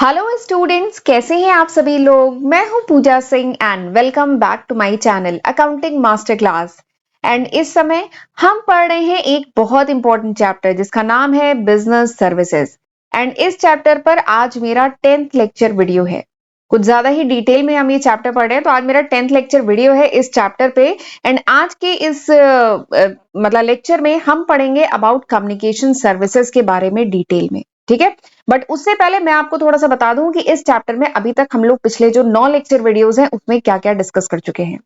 Hello students, कैसे हैं आप सभी लोग। मैं हूं Puja Singh and welcome back to my channel accounting master class. And इस समय हम पढ़ रहे हैं एक बहुत इंपॉर्टेंट चैप्टर जिसका नाम है बिजनेस सर्विसेज। एंड इस चैप्टर पर आज मेरा 10th लेक्चर वीडियो है। कुछ ज्यादा ही डिटेल में हम ये चैप्टर पढ़ रहे हैं, तो आज मेरा 10th लेक्चर वीडियो है इस चैप्टर पे। एंड आज के इस मतलब लेक्चर में हम पढ़ेंगे अबाउट कम्युनिकेशन सर्विसेज के बारे में डिटेल में, ठीक है। बट उससे पहले मैं आपको थोड़ा सा बता दूं कि इस चैप्टर में अभी तक हम लोग पिछले जो 9 लेक्चर वीडियोस हैं उसमें क्या क्या डिस्कस कर चुके हैं।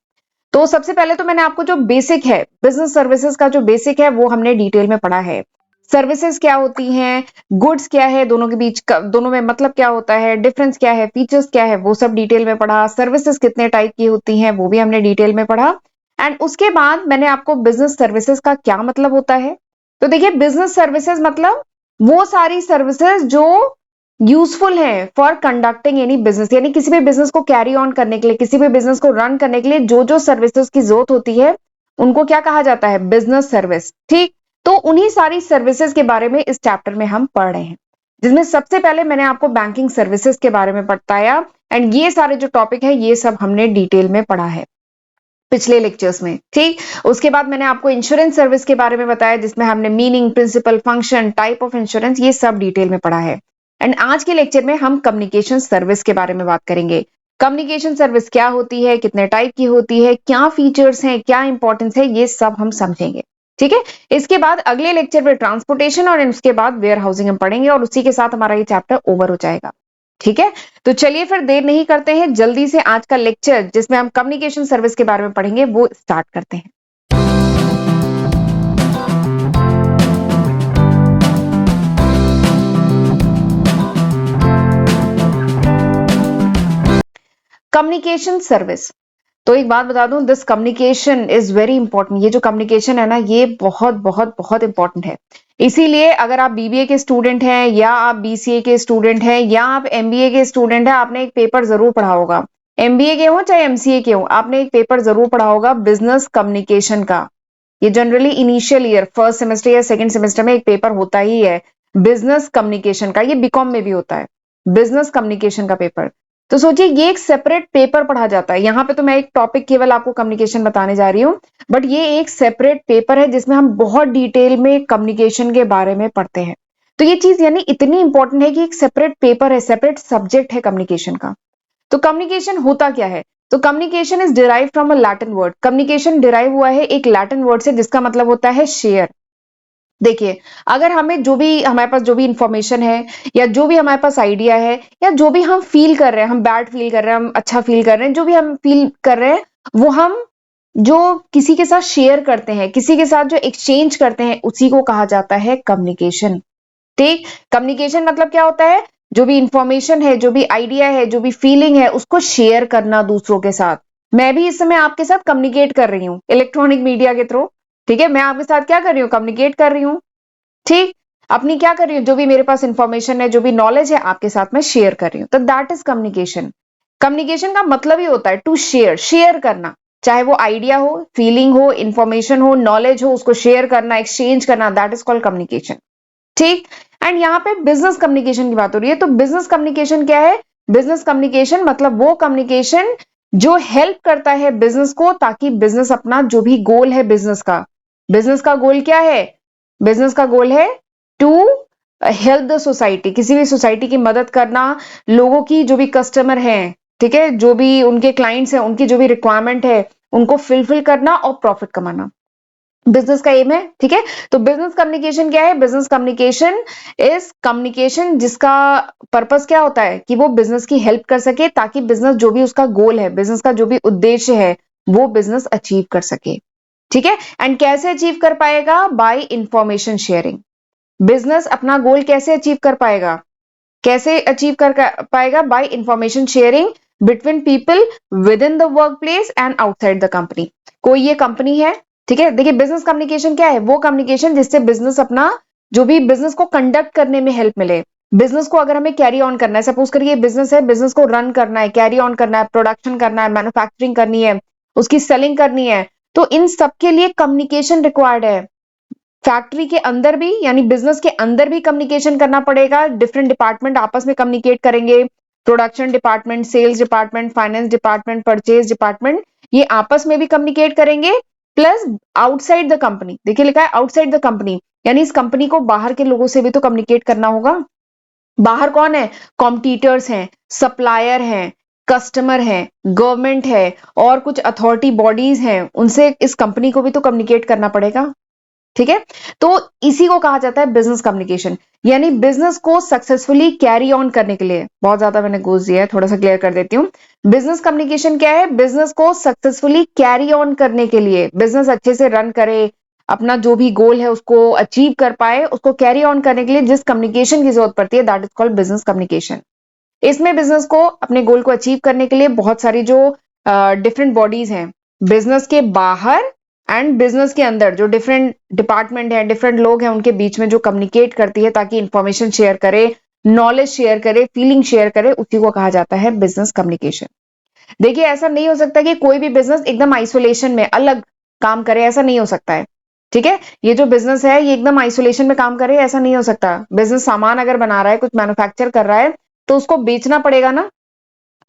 तो सबसे पहले तो मैंने आपको जो बेसिक है बिजनेस सर्विसेज का जो बेसिक है वो हमने डिटेल में पढ़ा है। सर्विसेज क्या होती हैं, गुड्स क्या है, दोनों के बीच दोनों में मतलब क्या होता है, डिफरेंस क्या है, फीचर्स क्या है, वो सब डिटेल में पढ़ा। सर्विसेज कितने टाइप की होती हैं वो भी हमने डिटेल में पढ़ा। एंड उसके बाद मैंने आपको बिजनेस सर्विसेज का क्या मतलब होता है। तो देखिए, बिजनेस सर्विसेज मतलब वो सारी सर्विसेज जो यूजफुल है फॉर कंडक्टिंग एनी बिजनेस, यानी किसी भी बिजनेस को कैरी ऑन करने के लिए, किसी भी बिजनेस को रन करने के लिए जो जो सर्विसेज की जरूरत होती है उनको क्या कहा जाता है, बिजनेस सर्विस। ठीक, तो उन्हीं सारी सर्विसेज के बारे में इस चैप्टर में हम पढ़ रहे हैं, जिसमें सबसे पहले मैंने आपको बैंकिंग सर्विसेज के बारे में बताया। एंड ये सारे जो टॉपिक है ये सब हमने डिटेल में पढ़ा है पिछले लेक्चर्स में। ठीक, उसके बाद मैंने आपको इंश्योरेंस सर्विस के बारे में बताया, जिसमें हमने meaning, principal, function, type of insurance, ये सब डिटेल में पढ़ा है। एंड आज के लेक्चर में हम कम्युनिकेशन सर्विस के बारे में बात करेंगे। कम्युनिकेशन सर्विस क्या होती है, कितने टाइप की होती है, क्या फीचर्स हैं, क्या इंपॉर्टेंस है, ये सब हम समझेंगे। ठीक है, इसके बाद अगले लेक्चर में ट्रांसपोर्टेशन और उसके बाद वेयर हाउसिंग हम पढ़ेंगे और उसी के साथ हमारा ये चैप्टर ओवर हो जाएगा। ठीक है, तो चलिए फिर देर नहीं करते हैं, जल्दी से आज का लेक्चर जिसमें हम कम्युनिकेशन सर्विस के बारे में पढ़ेंगे वो स्टार्ट करते हैं। कम्युनिकेशन सर्विस, तो एक बात बता दूं, this communication is very important. ये जो कम्युनिकेशन है ना, ये बहुत बहुत बहुत इंपॉर्टेंट है। इसीलिए अगर आप बीबीए के स्टूडेंट हैं या आप बीसीए के स्टूडेंट हैं या आप एमबीए के स्टूडेंट हैं, आपने एक पेपर जरूर पढ़ा होगा। एमबीए के हो चाहे एमसीए के हो, आपने एक पेपर जरूर पढ़ा होगा बिजनेस कम्युनिकेशन का। ये generally initial year first semester या सेकंड सेमेस्टर में एक पेपर होता ही है बिजनेस कम्युनिकेशन का। ये बीकॉम में भी होता है बिजनेस कम्युनिकेशन का पेपर। तो सोचिए, ये एक सेपरेट पेपर पढ़ा जाता है। यहाँ पे तो मैं एक टॉपिक केवल आपको कम्युनिकेशन बताने जा रही हूँ, बट ये एक सेपरेट पेपर है जिसमें हम बहुत डिटेल में कम्युनिकेशन के बारे में पढ़ते हैं। तो ये चीज यानी इतनी इंपॉर्टेंट है कि एक सेपरेट पेपर है, सेपरेट सब्जेक्ट है कम्युनिकेशन का। तो कम्युनिकेशन होता क्या है, तो communication is derive from a Latin word. Communication derive हुआ है एक लैटिन वर्ड से जिसका मतलब होता है शेयर। देखिए, अगर हमें जो भी हमारे पास जो भी इंफॉर्मेशन है या जो भी हमारे पास आइडिया है या जो भी हम फील कर रहे हैं, हम बैड फील कर रहे हैं, हम अच्छा फील कर रहे हैं, जो भी हम फील कर रहे हैं वो हम जो किसी के साथ शेयर करते हैं, किसी के साथ जो एक्सचेंज करते हैं, उसी को कहा जाता है कम्युनिकेशन। ठीक, कम्युनिकेशन मतलब क्या होता है, जो भी इंफॉर्मेशन है, जो भी आइडिया है, जो भी फीलिंग है, उसको शेयर करना दूसरों के साथ। मैं भी इस समय आपके साथ कम्युनिकेट कर रही हूँ इलेक्ट्रॉनिक मीडिया के थ्रू। ठीक है, मैं आपके साथ क्या कर रही हूँ, कम्युनिकेट कर रही हूँ। ठीक, अपनी क्या कर रही हूँ, जो भी मेरे पास इंफॉर्मेशन है, जो भी नॉलेज है, आपके साथ मैं शेयर कर रही हूँ। तो दैट इज कम्युनिकेशन। कम्युनिकेशन का मतलब ही होता है टू शेयर, शेयर करना, चाहे वो आइडिया हो, फीलिंग हो, इंफॉर्मेशन हो, नॉलेज हो, उसको शेयर करना, एक्सचेंज करना, दैट इज कॉल्ड कम्युनिकेशन। ठीक, एंड यहाँ पे बिजनेस कम्युनिकेशन की बात हो रही है। तो बिजनेस कम्युनिकेशन क्या है, बिजनेस कम्युनिकेशन मतलब वो कम्युनिकेशन जो हेल्प करता है बिजनेस को, ताकि बिजनेस अपना जो भी गोल है बिजनेस का गोल क्या है, बिजनेस का गोल है टू हेल्प द सोसाइटी, किसी भी सोसाइटी की मदद करना, लोगों की जो भी कस्टमर हैं, ठीक है, जो भी उनके क्लाइंट्स हैं, उनकी जो भी रिक्वायरमेंट है उनको फिलफिल करना और प्रॉफिट कमाना बिजनेस का एम है। ठीक है, तो बिजनेस कम्युनिकेशन क्या है, बिजनेस कम्युनिकेशन इज कम्युनिकेशन जिसका पर्पस क्या होता है कि वो बिजनेस की हेल्प कर सके, ताकि बिजनेस जो भी उसका गोल है, बिजनेस का जो भी उद्देश्य है, वो बिजनेस अचीव कर सके। ठीक है, एंड कैसे अचीव कर पाएगा, बाय इंफॉर्मेशन शेयरिंग। बिजनेस अपना गोल कैसे अचीव कर पाएगा, कैसे अचीव कर पाएगा, by information sharing between people within the workplace and outside the company. कोई ये कंपनी है, ठीक है, देखिए बिजनेस कम्युनिकेशन क्या है, वो कम्युनिकेशन जिससे बिजनेस अपना जो भी बिजनेस को कंडक्ट करने में हेल्प मिले। बिजनेस को अगर हमें कैरी ऑन करना है, सपोज करिए बिजनेस है, बिजनेस को रन करना है, कैरी ऑन करना है, प्रोडक्शन करना है, मैन्युफैक्चरिंग करनी है, उसकी सेलिंग करनी है, तो इन सब के लिए कम्युनिकेशन रिक्वायर्ड है। फैक्ट्री के अंदर भी यानी बिजनेस के अंदर भी कम्युनिकेशन करना पड़ेगा, डिफरेंट डिपार्टमेंट आपस में कम्युनिकेट करेंगे, production department, sales department, finance department, purchase department, ये आपस में भी कम्युनिकेट करेंगे। प्लस आउटसाइड द कंपनी, देखिए लिखा है आउटसाइड द कंपनी, यानी इस कंपनी को बाहर के लोगों से भी तो कम्युनिकेट करना होगा। बाहर कौन है? कॉम्पिटिटर्स हैं, सप्लायर हैं, कस्टमर है, गवर्नमेंट है, और कुछ अथॉरिटी बॉडीज हैं, उनसे इस कंपनी को भी तो कम्युनिकेट करना पड़ेगा। ठीक है, तो इसी को कहा जाता है बिजनेस कम्युनिकेशन। यानी बिजनेस को सक्सेसफुली कैरी ऑन करने के लिए, बहुत ज्यादा मैंने घूस दिया है, थोड़ा सा क्लियर कर देती हूँ। बिजनेस कम्युनिकेशन क्या है? बिजनेस को सक्सेसफुली कैरी ऑन करने के लिए, बिजनेस अच्छे से रन करे, अपना जो भी गोल है उसको अचीव कर पाए, उसको कैरी ऑन करने के लिए जिस कम्युनिकेशन की जरूरत पड़ती है, that is called business communication. इसमें बिजनेस को अपने गोल को अचीव करने के लिए बहुत सारी जो डिफरेंट बॉडीज हैं, बिजनेस के बाहर एंड बिजनेस के अंदर जो डिफरेंट डिपार्टमेंट है, डिफरेंट लोग हैं, उनके बीच में जो कम्युनिकेट करती है ताकि इंफॉर्मेशन शेयर करे, नॉलेज शेयर करे, फीलिंग शेयर करे, उसी को कहा जाता है बिजनेस कम्युनिकेशन। देखिए ऐसा नहीं हो सकता कि कोई भी बिजनेस एकदम आइसोलेशन में अलग काम करे, ऐसा नहीं हो सकता है। ठीक है, ये जो बिजनेस है ये एकदम आइसोलेशन में काम करे, ऐसा नहीं हो सकता। बिजनेस सामान अगर बना रहा है, कुछ मैन्युफैक्चर कर रहा है, तो उसको बेचना पड़ेगा ना,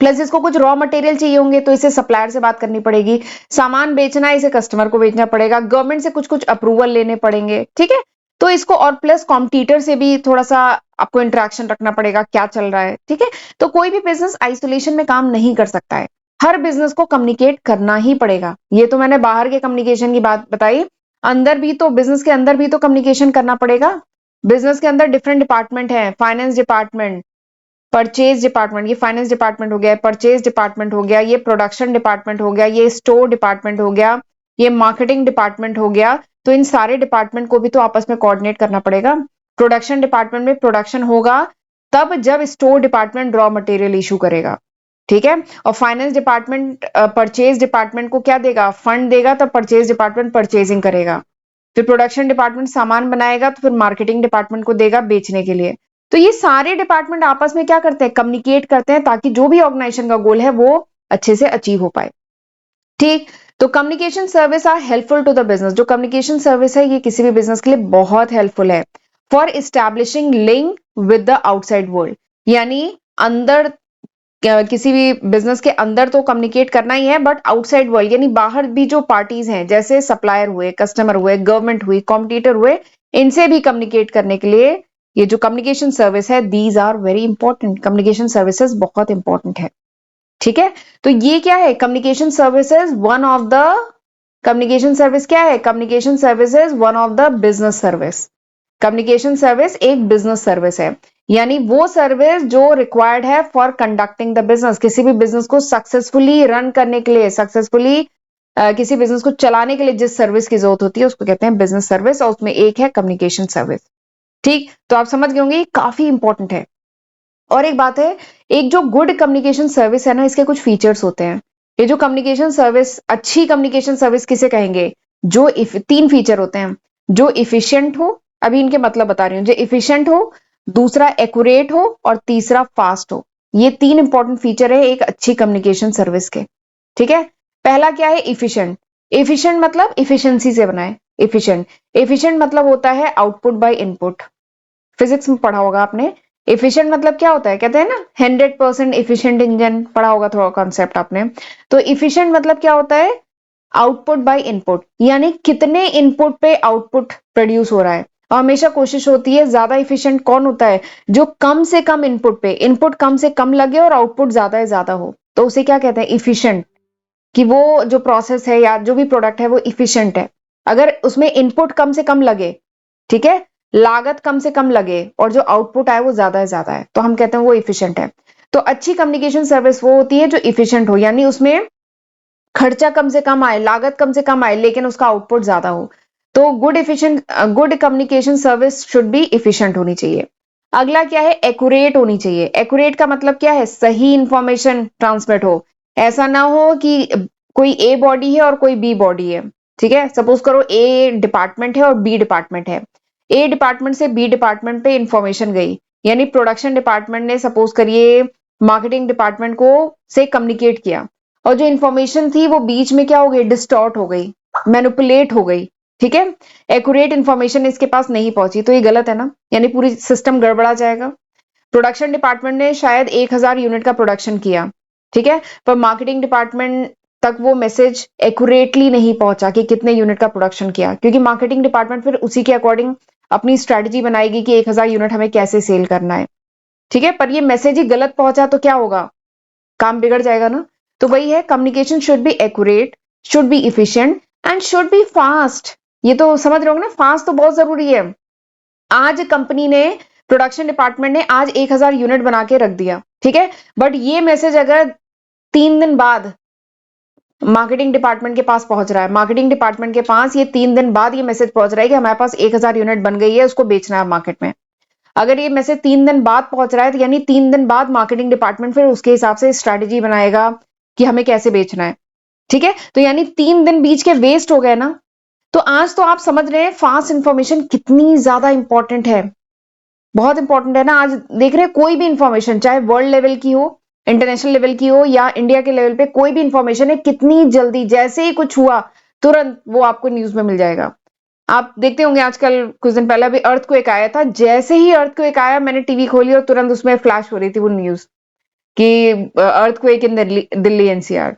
प्लस इसको कुछ रॉ मटेरियल चाहिए होंगे, तो इसे सप्लायर से बात करनी पड़ेगी, सामान बेचना है, इसे कस्टमर को बेचना पड़ेगा, गवर्नमेंट से कुछ कुछ अप्रूवल लेने पड़ेंगे। ठीक है, तो इसको और प्लस कॉम्पिटिटर से भी थोड़ा सा आपको इंटरेक्शन रखना पड़ेगा, क्या चल रहा है। ठीक है, तो कोई भी बिजनेस आइसोलेशन में काम नहीं कर सकता है, हर बिजनेस को कम्युनिकेट करना ही पड़ेगा। ये तो मैंने बाहर के कम्युनिकेशन की बात बताई, अंदर भी तो, बिजनेस के अंदर भी तो कम्युनिकेशन करना पड़ेगा। बिजनेस के अंदर डिफरेंट डिपार्टमेंट है, फाइनेंस डिपार्टमेंट, परचेज डिपार्टमेंट, ये फाइनेंस डिपार्टमेंट हो गया, परचेज डिपार्टमेंट हो गया, ये प्रोडक्शन डिपार्टमेंट हो गया, ये स्टोर डिपार्टमेंट हो गया, ये मार्केटिंग डिपार्टमेंट हो गया। तो इन सारे डिपार्टमेंट को भी तो आपस में कोऑर्डिनेट करना पड़ेगा। प्रोडक्शन डिपार्टमेंट में प्रोडक्शन होगा तब जब store department raw material issue करेगा। ठीक है, और फाइनेंस डिपार्टमेंट परचेज डिपार्टमेंट को क्या देगा? फंड देगा, तब परचेज डिपार्टमेंट परचेजिंग करेगा। फिर प्रोडक्शन डिपार्टमेंट सामान बनाएगा, तो फिर मार्केटिंग डिपार्टमेंट को देगा बेचने के लिए। तो ये सारे डिपार्टमेंट आपस में क्या करते हैं? कम्युनिकेट करते हैं, ताकि जो भी ऑर्गेनाइजेशन का गोल है वो अच्छे से अचीव हो पाए। ठीक, तो communication service are helpful to the business. जो कम्युनिकेशन सर्विस है ये किसी भी बिजनेस के लिए बहुत हेल्पफुल है for establishing link with the outside world. यानी अंदर किसी भी बिजनेस के अंदर तो कम्युनिकेट करना ही है, बट आउटसाइड वर्ल्ड यानी बाहर भी जो पार्टीज हैं, जैसे सप्लायर हुए, कस्टमर हुए, गवर्नमेंट हुई, कॉम्पिटिटर हुए, इनसे भी कम्युनिकेट करने के लिए ये जो कम्युनिकेशन सर्विस है, these are very important. Communication services बहुत इंपॉर्टेंट है। ठीक है, तो ये क्या है? Communication services one of the, communication service क्या है? Communication services one of the business service. Communication service एक बिजनेस सर्विस है, यानी वो सर्विस जो रिक्वायर्ड है फॉर कंडक्टिंग द बिजनेस। किसी भी बिजनेस को सक्सेसफुली रन करने के लिए, सक्सेसफुली किसी बिजनेस को चलाने के लिए जिस सर्विस की जरूरत होती है उसको कहते हैं बिजनेस सर्विस, और उसमें एक है कम्युनिकेशन सर्विस। ठीक, तो आप समझ गए होंगे ये काफी इंपॉर्टेंट है। और एक बात है, एक जो गुड कम्युनिकेशन सर्विस है ना, इसके कुछ फीचर्स होते हैं। ये जो कम्युनिकेशन सर्विस, अच्छी कम्युनिकेशन सर्विस किसे कहेंगे? जो तीन फीचर होते हैं, जो इफिशियंट हो, अभी इनके मतलब बता रही हूँ, जो इफिशियंट हो, दूसरा एक्यूरेट हो, और तीसरा फास्ट हो। ये तीन इंपॉर्टेंट फीचर है एक अच्छी कम्युनिकेशन सर्विस के। ठीक है, पहला क्या है? इफिशियंट। इफिशियंट मतलब इफिशियंसी से बनाए, इफिशियंट। इफिशियंट मतलब होता है आउटपुट बाय इनपुट, फिजिक्स में पढ़ा होगा आपने। इफिशियंट मतलब क्या होता है? कहते हैं ना 100% इफिशियंट इंजन, पढ़ा होगा थोड़ा कॉन्सेप्ट आपने। तो इफिशियंट मतलब क्या होता है? आउटपुट बाय इनपुट, यानी कितने इनपुट पे आउटपुट प्रोड्यूस हो रहा है। और हमेशा कोशिश होती है, ज्यादा इफिशियंट कौन होता है? जो कम से कम इनपुट पे, इनपुट कम से कम लगे और आउटपुट ज्यादा से ज्यादा हो, तो उसे क्या कहते हैं? इफिशियंट। कि वो जो प्रोसेस है या जो भी प्रोडक्ट है वो इफिशियंट है। अगर उसमें इनपुट कम से कम लगे, ठीक है, लागत कम से कम लगे, और जो आउटपुट आए वो ज्यादा से ज्यादा है, तो हम कहते हैं वो इफिशियंट है। तो अच्छी कम्युनिकेशन सर्विस वो होती है जो इफिशियंट हो, यानी उसमें खर्चा कम से कम आए, लागत कम से कम आए, लेकिन उसका आउटपुट ज्यादा हो। तो good communication service should be efficient होनी चाहिए। अगला क्या है? एक्यूरेट होनी चाहिए। एक्यूरेट का मतलब क्या है? सही इंफॉर्मेशन ट्रांसमिट हो। ऐसा ना हो कि कोई ए बॉडी है और कोई बी बॉडी है। ठीक है, सपोज करो ए डिपार्टमेंट है और बी डिपार्टमेंट है। ए डिपार्टमेंट से बी डिपार्टमेंट पे इंफॉर्मेशन गई, यानी प्रोडक्शन डिपार्टमेंट ने सपोज करिए मार्केटिंग डिपार्टमेंट को से कम्युनिकेट किया, और जो इंफॉर्मेशन थी वो बीच में क्या हो गई? डिस्टॉर्ट हो गई, मैनिपुलेट हो गई। ठीक है, एक्यूरेट इंफॉर्मेशन इसके पास नहीं पहुंची तो ये गलत है ना, यानी पूरी सिस्टम गड़बड़ा जाएगा। प्रोडक्शन डिपार्टमेंट ने शायद 1000 यूनिट का प्रोडक्शन किया, ठीक है, पर मार्केटिंग डिपार्टमेंट तक वो मैसेज एक्यूरेटली नहीं पहुंचा कि कितने यूनिट का प्रोडक्शन किया, क्योंकि मार्केटिंग डिपार्टमेंट फिर उसी के अकॉर्डिंग अपनी स्ट्रेटजी बनाएगी कि 1000 यूनिट हमें कैसे सेल करना है, ठीक है, पर ये मैसेज ही गलत पहुंचा तो क्या होगा, काम बिगड़ जाएगा ना। तो वही है, communication should be accurate, should be efficient and should be fast. ये तो समझ रहे हो ना, फास्ट तो बहुत जरूरी है। आज कंपनी ने, प्रोडक्शन डिपार्टमेंट ने आज 1000 यूनिट बना के रख दिया, ठीक है, बट ये मैसेज अगर 3 दिन बाद मार्केटिंग डिपार्टमेंट के पास पहुंच रहा है, मार्केटिंग डिपार्टमेंट के पास ये 3 दिन बाद ये मैसेज पहुंच रहा है कि हमारे पास 1000 यूनिट बन गई है, उसको बेचना है मार्केट में। अगर ये मैसेज 3 दिन बाद पहुंच रहा है तो यानी 3 दिन बाद मार्केटिंग डिपार्टमेंट फिर उसके हिसाब से स्ट्रेटेजी बनाएगा कि हमें कैसे बेचना है, ठीक है, तो यानी 3 दिन बीच के वेस्ट हो गए ना। तो आज तो आप समझ रहे हैं फास्ट इंफॉर्मेशन कितनी ज्यादा इंपॉर्टेंट है, बहुत इंपॉर्टेंट है ना। आज देख रहे हैं कोई भी इंफॉर्मेशन, चाहे वर्ल्ड लेवल की हो, इंटरनेशनल लेवल की हो या इंडिया के लेवल पे, कोई भी इंफॉर्मेशन है, कितनी जल्दी जैसे ही कुछ हुआ तुरंत वो आपको न्यूज में मिल जाएगा। आप देखते होंगे आजकल, कुछ दिन पहले भी अर्थक्वेक आया था, जैसे ही अर्थक्वेक आया मैंने टीवी खोली और तुरंत उसमें फ्लैश हो रही थी वो न्यूज कि अर्थक्वेक इन दिल्ली एनसीआर।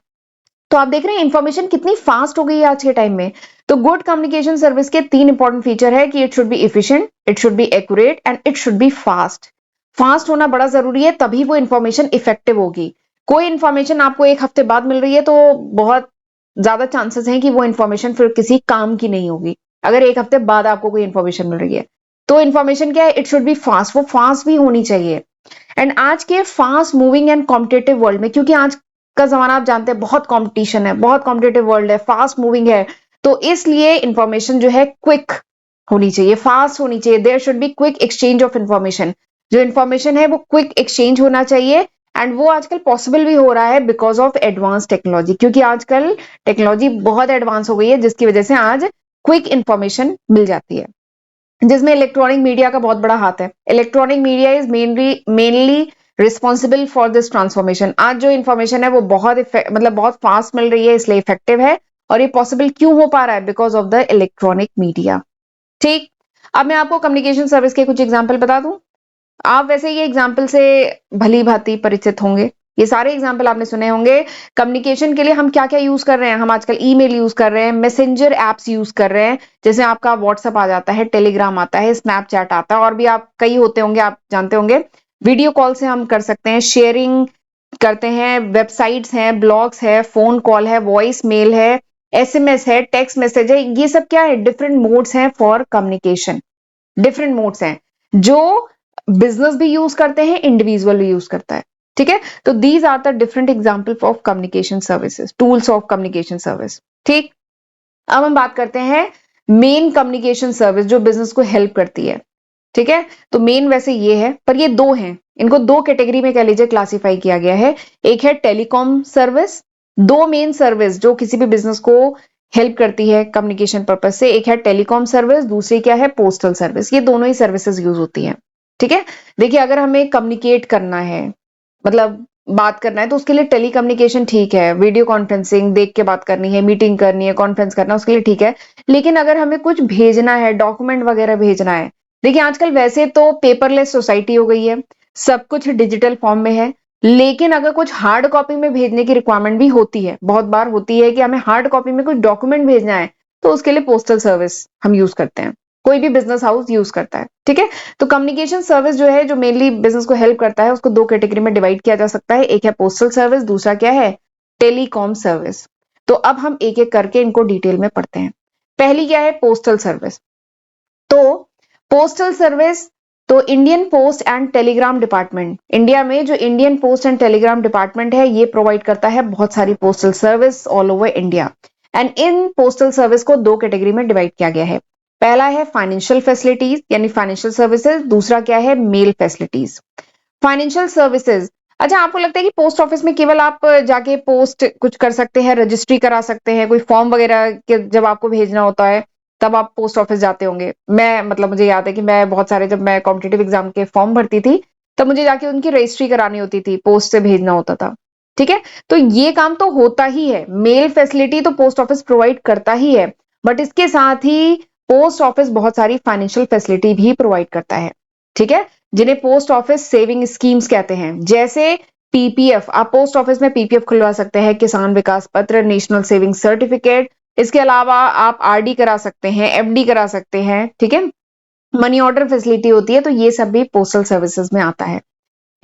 तो आप देख रहे हैं इंफॉर्मेशन कितनी फास्ट हो गई है आज के टाइम में। तो गुड कम्युनिकेशन सर्विस के 3 इंपॉर्टेंट फीचर है कि it should be efficient, it should be accurate and it should be fast. Fast होना बड़ा जरूरी है, तभी वो इंफॉर्मेशन इफेक्टिव होगी। कोई इंफॉर्मेशन आपको 1 हफ्ते बाद मिल रही है तो बहुत ज्यादा चांसेस हैं कि वो इंफॉर्मेशन फिर किसी काम की नहीं होगी, अगर 1 हफ्ते बाद आपको कोई इंफॉर्मेशन मिल रही है। तो इंफॉर्मेशन क्या है, इट शुड बी फास्ट, वो फास्ट भी होनी चाहिए। एंड आज के fast moving and competitive world में, क्योंकि आज का जमाना आप जानते हैं बहुत कंपटीशन है, बहुत कॉम्पिटेटिव वर्ल्ड है, फास्ट मूविंग है, तो इसलिए इंफॉर्मेशन जो है क्विक होनी चाहिए, फास्ट होनी चाहिए। There should be quick exchange of information, जो इंफॉर्मेशन है वो क्विक एक्सचेंज होना चाहिए। एंड वो आजकल पॉसिबल भी हो रहा है बिकॉज ऑफ एडवांस टेक्नोलॉजी, क्योंकि आजकल टेक्नोलॉजी बहुत एडवांस हो गई है, जिसकी वजह से आज क्विक इंफॉर्मेशन मिल जाती है, जिसमें इलेक्ट्रॉनिक मीडिया का बहुत बड़ा हाथ है। Electronic media is mainly responsible for this transformation. आज जो इन्फॉर्मेशन है वो बहुत फास्ट मिल रही है, इसलिए इफेक्टिव है। और ये पॉसिबल क्यों हो पा रहा है, because of the electronic media. ठीक, अब मैं आपको कम्युनिकेशन सर्विस के कुछ एग्जाम्पल बता दूं। आप वैसे ये एग्जाम्पल से भली भांति परिचित होंगे, ये सारे एग्जाम्पल आपने सुने होंगे। कम्युनिकेशन के लिए हम क्या क्या यूज कर रहे हैं, हम आजकल ईमेल यूज कर रहे हैं, मैसेंजर एप्स यूज कर रहे हैं, जैसे आपका व्हाट्सएप आ जाता है, टेलीग्राम आता है, स्नैपचैट आता है, और भी आप कई होते होंगे, आप जानते होंगे। वीडियो कॉल से हम कर सकते हैं, शेयरिंग करते हैं, वेबसाइट्स हैं, ब्लॉग्स है, फोन कॉल है, वॉइस मेल है, एसएमएस है, टेक्स्ट मैसेज है, ये सब क्या है, डिफरेंट मोड्स हैं फॉर कम्युनिकेशन। डिफरेंट मोड्स हैं जो बिजनेस भी यूज करते हैं, इंडिविजुअल भी यूज करता है, ठीक है। तो these are the different example of communication services, tools of communication service. ठीक, अब हम बात करते हैं मेन कम्युनिकेशन सर्विस जो बिजनेस को हेल्प करती है, ठीक है। तो मेन वैसे ये है, पर ये दो हैं, इनको दो कैटेगरी में कह लीजिए क्लासिफाई किया गया है। एक है टेलीकॉम सर्विस, दो मेन सर्विस जो किसी भी बिजनेस को हेल्प करती है कम्युनिकेशन पर्पज से, एक है टेलीकॉम सर्विस, दूसरी क्या है, पोस्टल सर्विस। ये दोनों ही सर्विसेज यूज होती हैं, ठीक है। देखिए, अगर हमें कम्युनिकेट करना है, मतलब बात करना है, तो उसके लिए टेली कम्युनिकेशन ठीक है, वीडियो कॉन्फ्रेंसिंग, देख के बात करनी है, मीटिंग करनी है, कॉन्फ्रेंस करना, उसके लिए ठीक है। लेकिन अगर हमें कुछ भेजना है, डॉक्यूमेंट वगैरह भेजना है, देखिए आजकल वैसे तो पेपरलेस सोसाइटी हो गई है, सब कुछ डिजिटल फॉर्म में है, लेकिन अगर कुछ हार्ड कॉपी में भेजने की रिक्वायरमेंट भी होती है, बहुत बार होती है कि हमें हार्ड कॉपी में कुछ डॉक्यूमेंट भेजना है, तो उसके लिए पोस्टल सर्विस हम यूज करते हैं, कोई भी बिजनेस हाउस यूज करता है, ठीक है। तो कम्युनिकेशन सर्विस जो है, जो मेनली बिजनेस को हेल्प करता है, उसको दो कैटेगरी में डिवाइड किया जा सकता है। एक है पोस्टल सर्विस, दूसरा क्या है, टेलीकॉम सर्विस। तो अब हम एक एक करके इनको डिटेल में पढ़ते हैं। पहली क्या है, पोस्टल सर्विस। तो पोस्टल सर्विस, तो Indian post and Telegram department, India में जो Indian post and Telegram department है, ये प्रोवाइड करता है बहुत सारी postal service all over India. And in postal service को दो कैटेगरी में डिवाइड किया गया है। पहला है फाइनेंशियल फैसिलिटीज यानी फाइनेंशियल सर्विसेज, दूसरा क्या है, मेल फैसिलिटीज। फाइनेंशियल सर्विसेज, अच्छा आपको लगता है कि पोस्ट ऑफिस में केवल आप जाके पोस्ट कुछ कर सकते हैं, रजिस्ट्री करा सकते हैं, कोई फॉर्म वगैरह के जब आपको भेजना होता है तब आप पोस्ट ऑफिस जाते होंगे। मैं मतलब मुझे याद है कि मैं बहुत सारे, जब मैं कॉम्पिटेटिव एग्जाम के फॉर्म भरती थी तब मुझे जाके उनकी रजिस्ट्री करानी होती थी, पोस्ट से भेजना होता था, ठीक है। तो ये काम तो होता ही है, मेल फैसिलिटी तो पोस्ट ऑफिस प्रोवाइड करता ही है, बट इसके साथ ही पोस्ट ऑफिस बहुत सारी फाइनेंशियल फैसिलिटी भी प्रोवाइड करता है, ठीक है, जिन्हें पोस्ट ऑफिस सेविंग स्कीम्स कहते हैं। जैसे पीपीएफ, आप पोस्ट ऑफिस में पीपीएफ खुलवा सकते हैं, किसान विकास पत्र, नेशनल सेविंग सर्टिफिकेट। इसके अलावा आप आरडी करा सकते हैं, एफडी करा सकते हैं, ठीक है, मनी ऑर्डर फैसिलिटी होती है, तो ये सब भी पोस्टल सर्विसेज में आता है।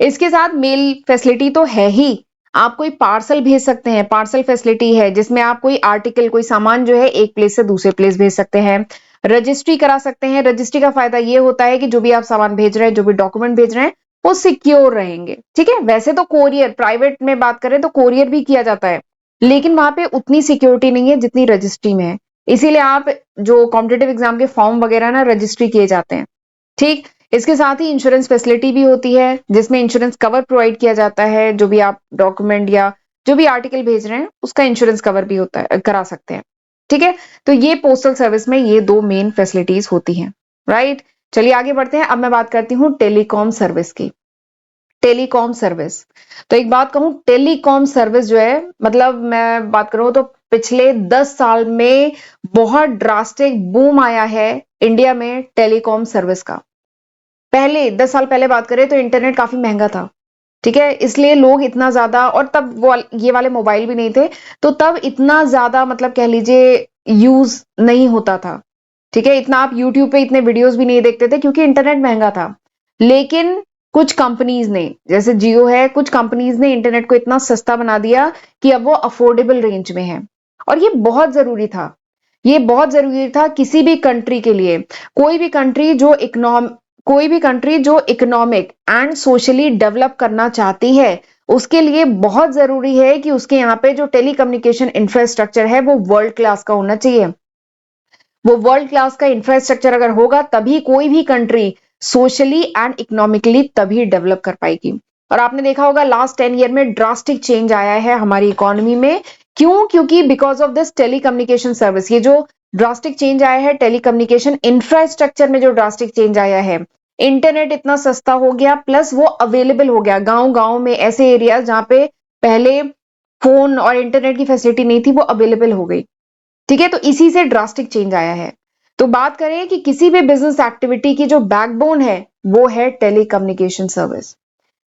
इसके साथ मेल फैसिलिटी तो है ही, आप कोई पार्सल भेज सकते हैं, पार्सल फैसिलिटी है जिसमें आप कोई आर्टिकल, कोई सामान जो है एक प्लेस से दूसरे प्लेस भेज सकते हैं। रजिस्ट्री करा सकते हैं, रजिस्ट्री का फायदा ये होता है कि जो भी आप सामान भेज रहे हैं, जो भी डॉक्यूमेंट भेज रहे हैं, वो सिक्योर रहेंगे, ठीक है। वैसे तो कोरियर, प्राइवेट में बात करें तो कोरियर भी किया जाता है, लेकिन वहां पे उतनी सिक्योरिटी नहीं है जितनी रजिस्ट्री में है। इसीलिए आप जो कॉम्पिटेटिव एग्जाम के फॉर्म वगैरह ना रजिस्ट्री किए जाते हैं, ठीक। इसके साथ ही इंश्योरेंस फैसिलिटी भी होती है, जिसमें इंश्योरेंस कवर प्रोवाइड किया जाता है, जो भी आप डॉक्यूमेंट या जो भी आर्टिकल भेज रहे हैं उसका इंश्योरेंस कवर भी होता है, करा सकते हैं, ठीक है। तो ये पोस्टल सर्विस में ये दो मेन फैसिलिटीज होती हैं, राइट। चलिए आगे बढ़ते हैं। अब मैं बात करती हूँ टेलीकॉम सर्विस की। टेलीकॉम सर्विस, तो एक बात कहूं, टेलीकॉम सर्विस जो है, मतलब मैं बात करूं तो पिछले 10 साल में बहुत ड्रास्टिक बूम आया है इंडिया में टेलीकॉम सर्विस का। पहले 10 साल पहले बात करें तो इंटरनेट काफी महंगा था, ठीक है, इसलिए लोग इतना ज्यादा, और तब वो ये वाले मोबाइल भी नहीं थे, तो तब इतना ज्यादा मतलब कह लीजिए यूज नहीं होता था, ठीक है। इतना आप यूट्यूब पे इतने वीडियोस भी नहीं देखते थे क्योंकि इंटरनेट महंगा था। लेकिन कुछ कंपनीज ने, जैसे जियो है, कुछ कंपनीज ने इंटरनेट को इतना सस्ता बना दिया कि अब वो अफोर्डेबल रेंज में है, और ये बहुत जरूरी था। ये बहुत जरूरी था किसी भी कंट्री के लिए। कोई भी कंट्री जो इकोनॉमिक एंड सोशली डेवलप करना चाहती है, उसके लिए बहुत जरूरी है कि उसके यहाँ पे जो टेलीकम्युनिकेशन इंफ्रास्ट्रक्चर है वो वर्ल्ड क्लास का होना चाहिए। वो वर्ल्ड क्लास का इंफ्रास्ट्रक्चर अगर होगा तभी कोई भी कंट्री सोशली एंड इकोनॉमिकली तभी डेवलप कर पाएगी। और आपने देखा होगा लास्ट 10 ईयर में ड्रास्टिक चेंज आया है हमारी इकोनॉमी में। क्यों? क्योंकि because of this telecommunication service. ये जो ड्रास्टिक चेंज आया है टेलीकम्युनिकेशन इंफ्रास्ट्रक्चर में, जो ड्रास्टिक चेंज आया है, इंटरनेट इतना सस्ता हो गया, प्लस वो अवेलेबल हो गया। गांव गांव में ऐसे एरियाज जहां पे पहले फोन और इंटरनेट की फैसिलिटी नहीं थी, वो अवेलेबल हो गई, ठीक है। तो इसी से ड्रास्टिक चेंज आया है। तो बात करें कि किसी भी बिजनेस एक्टिविटी की जो बैकबोन है वो है टेलीकम्युनिकेशन सर्विस।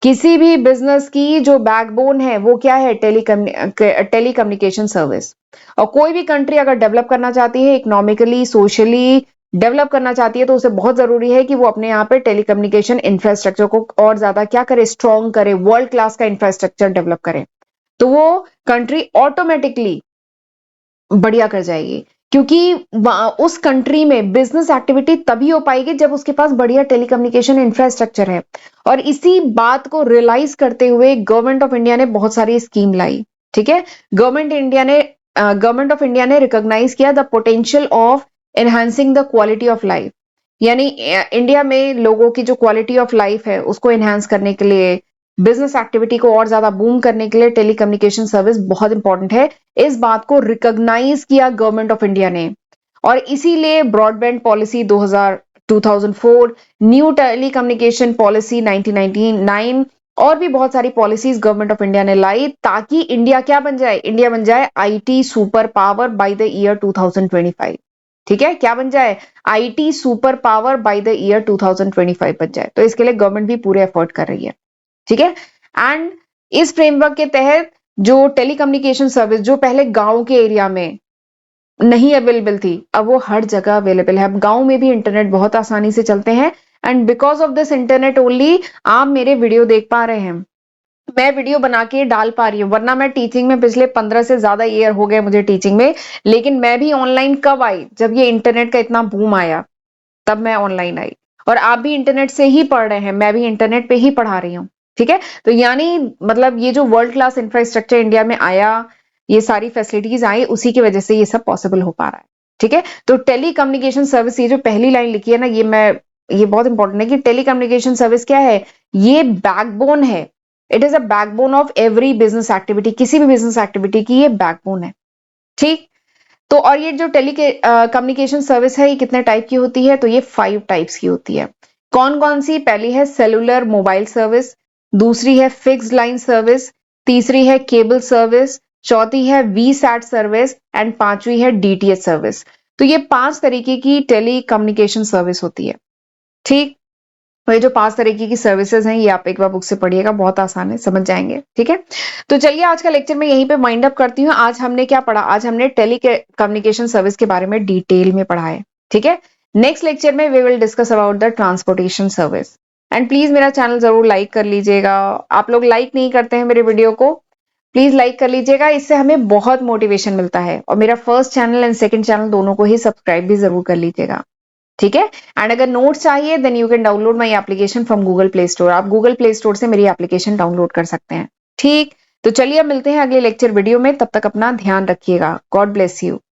किसी भी बिजनेस की जो बैकबोन है वो क्या है? Telecommunication service. और कोई भी कंट्री अगर डेवलप करना चाहती है, इकोनॉमिकली सोशली डेवलप करना चाहती है, तो उसे बहुत जरूरी है कि वो अपने यहाँ पे टेलीकम्युनिकेशन इंफ्रास्ट्रक्चर को और ज्यादा क्या करे? स्ट्रॉन्ग करे, वर्ल्ड क्लास का इंफ्रास्ट्रक्चर डेवलप करे। तो वो कंट्री ऑटोमेटिकली बढ़िया कर जाएगी, क्योंकि उस कंट्री में बिजनेस एक्टिविटी तभी हो पाएगी जब उसके पास बढ़िया टेलीकम्युनिकेशन इंफ्रास्ट्रक्चर है। और इसी बात को रियलाइज करते हुए गवर्नमेंट ऑफ इंडिया ने बहुत सारी स्कीम लाई, ठीक है। गवर्नमेंट ऑफ इंडिया ने रिकॉग्नाइज किया the potential of enhancing the quality of life, यानी इंडिया में लोगों की जो क्वालिटी ऑफ लाइफ है उसको एनहांस करने के लिए, बिजनेस एक्टिविटी को और ज्यादा बूम करने के लिए टेलीकम्युनिकेशन सर्विस बहुत इंपॉर्टेंट है। इस बात को रिकॉग्नाइज किया गवर्नमेंट ऑफ इंडिया ने, और इसीलिए broadband policy 2004, new telecommunication policy 1999 और भी बहुत सारी पॉलिसीज गवर्नमेंट ऑफ इंडिया ने लाई, ताकि इंडिया क्या बन जाए? इंडिया बन जाए IT super power by the year 2025। ठीक है, क्या बन जाए? IT super power by the year 2025 बन जाए। तो इसके लिए गवर्नमेंट भी पूरे एफर्ट कर रही है, ठीक है। एंड इस फ्रेमवर्क के तहत जो टेलीकम्युनिकेशन सर्विस जो पहले गांव के एरिया में नहीं अवेलेबल थी, अब वो हर जगह अवेलेबल है। अब गांव में भी इंटरनेट बहुत आसानी से चलते हैं, and because of this internet only आप मेरे वीडियो देख पा रहे हैं, मैं वीडियो बना के डाल पा रही हूँ। वरना मैं टीचिंग में पिछले 15 से ज्यादा ईयर हो गए मुझे टीचिंग में, लेकिन मैं भी ऑनलाइन कब आई? जब ये इंटरनेट का इतना बूम आया, तब मैं ऑनलाइन आई। और आप भी इंटरनेट से ही पढ़ रहे हैं, मैं भी इंटरनेट पे ही पढ़ा रही हूँ, ठीक है। तो यानी मतलब ये जो वर्ल्ड क्लास इंफ्रास्ट्रक्चर इंडिया में आया, ये सारी फैसिलिटीज आई, उसी की वजह से ये सब पॉसिबल हो पा रहा है, ठीक है। तो टेलीकम्युनिकेशन सर्विस, ये जो पहली लाइन लिखी है ना, ये बहुत इंपॉर्टेंट है कि टेलीकम्युनिकेशन सर्विस क्या है? ये बैकबोन है। It is a backbone of every business activity. किसी भी बिजनेस एक्टिविटी की ये बैकबोन है, ठीक। तो और ये जो कम्युनिकेशन सर्विस है, ये कितने टाइप की होती है? तो ये 5 टाइप्स की होती है। कौन कौन सी? पहली है सेलुलर मोबाइल सर्विस, दूसरी है फिक्स्ड लाइन सर्विस, तीसरी है केबल सर्विस, चौथी है वी सैट सर्विस, एंड पांचवी है डीटीएच सर्विस। तो ये 5 तरीके की टेली कम्युनिकेशन सर्विस होती है। ठीक, तो ये जो 5 तरीके की सर्विसेज हैं, ये आप एक बार बुक से पढ़िएगा, बहुत आसान है, समझ जाएंगे। ठीक है, तो चलिए आज का लेक्चर मैं यहीं पे वाइंड अप करती हूँ। आज हमने क्या पढ़ा? आज हमने टेली कम्युनिकेशन सर्विस के बारे में डिटेल में पढ़ा है। ठीक है, नेक्स्ट लेक्चर में we will discuss about the transportation service. And please मेरा चैनल जरूर लाइक कर लीजिएगा। आप लोग लाइक नहीं करते हैं मेरे वीडियो को, प्लीज लाइक कर लीजिएगा, इससे हमें बहुत मोटिवेशन मिलता है। और मेरा first channel and second channel दोनों को ही सब्सक्राइब भी जरूर कर लीजिएगा। ठीक है, एंड अगर नोट्स चाहिए then you can download my application from Google Play Store. आप गूगल प्ले स्टोर से मेरी एप्लीकेशन डाउनलोड कर सकते हैं। ठीक, तो चलिए अब मिलते हैं अगले लेक्चर वीडियो में, तब तक अपना ध्यान रखिएगा। God bless you.